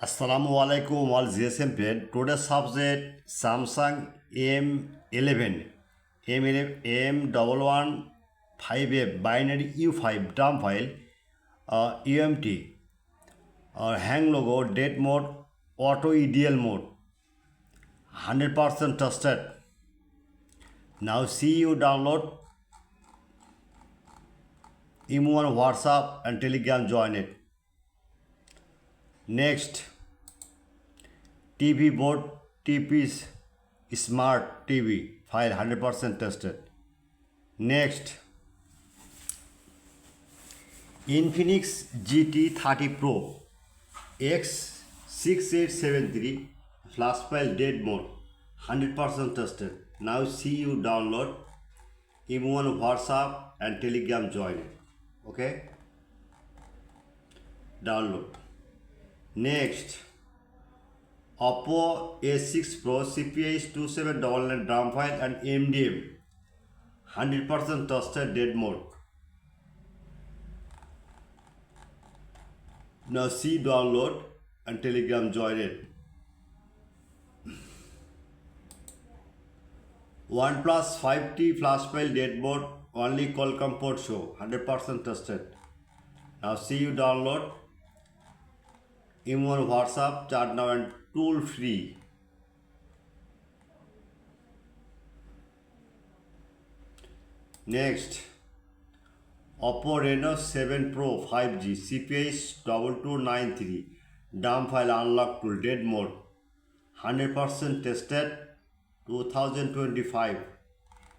Assalamu alaikum all GSM friend. Today's subject Samsung M11 M1155F binary U5 dump file UMT hang logo dead mode auto EDL mode 100% trusted. Now see you download imo on WhatsApp and Telegram join it. Next, TV board TP's smart TV file 100% tested. Next, Infinix GT30 Pro X6873 flash file dead mode 100% tested. Now see you download imo on WhatsApp and Telegram join. Okay, download. Next, Oppo A6 Pro CPH2799 dump file and MDM 100% trusted dead mode. Now see download and Telegram join it. OnePlus 5T flash file dead mode only Qualcomm port show 100% trusted. Now see you download imo on WhatsApp, chat now and tool free. Next, Oppo Reno 7 Pro 5G CPH2293 dump file unlock tool dead mode 100% tested 2025.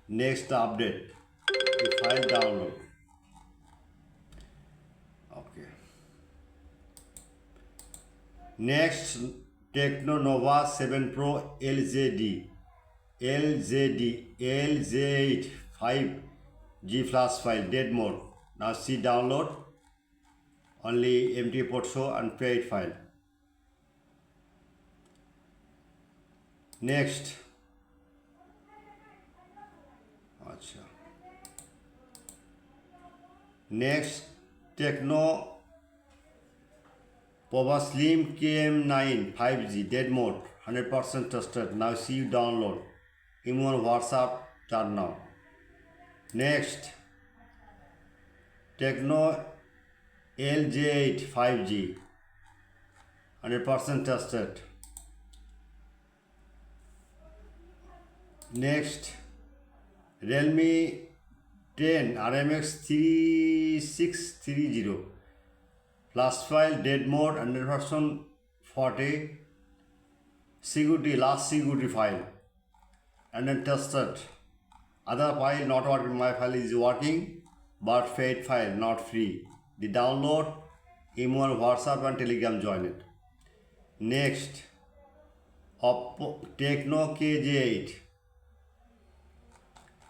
Next update, the file download. Okay. Next, Techno Nova 7 Pro LZ8 5G flash file dead mode. Now see download only empty port show and paid file. Next, Techno Power Slim KM9 5G dead mode 100% trusted. Now see you download imo on WhatsApp chat now. Next, Techno LJ8 5G 100% trusted. Next, Realme 10 RMX 3630 flash file dead mode 100% 40 security last security file and then tested. Other file not working, my file is working but paid file not free. The download imo on WhatsApp and Telegram join it. Next, Oppo Techno KJ8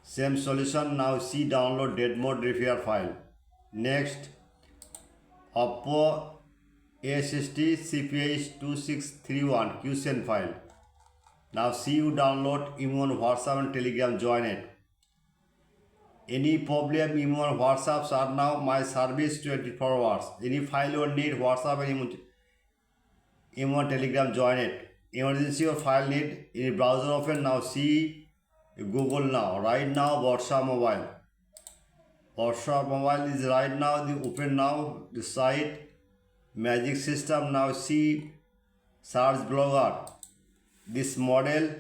same solution. Now see download dead mode repair file. Next, Oppo A60 CPH2631 QCN file. Now see you download imo on WhatsApp and Telegram join it. Any problem imo on WhatsApp are now my service 24 hours. Any file you need WhatsApp and imo on Telegram join it. Emergency or file need any browser open. Now see Google now. Right now Borsha Mobile. Borsha Mobile is right now the open now the site magic system. Now see search blogger this model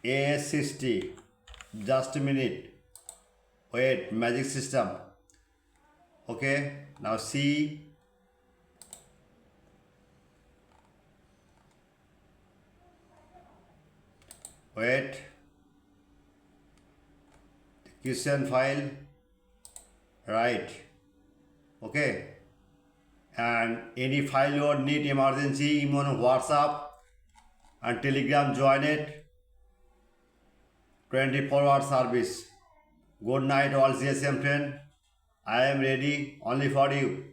AS60. Just a minute, wait, magic system. Okay, now see wait the QCN file right. Okay, and any file you need emergency imo on WhatsApp and Telegram join it. 24-hour service. Good night all GSM friend. I am ready only for you.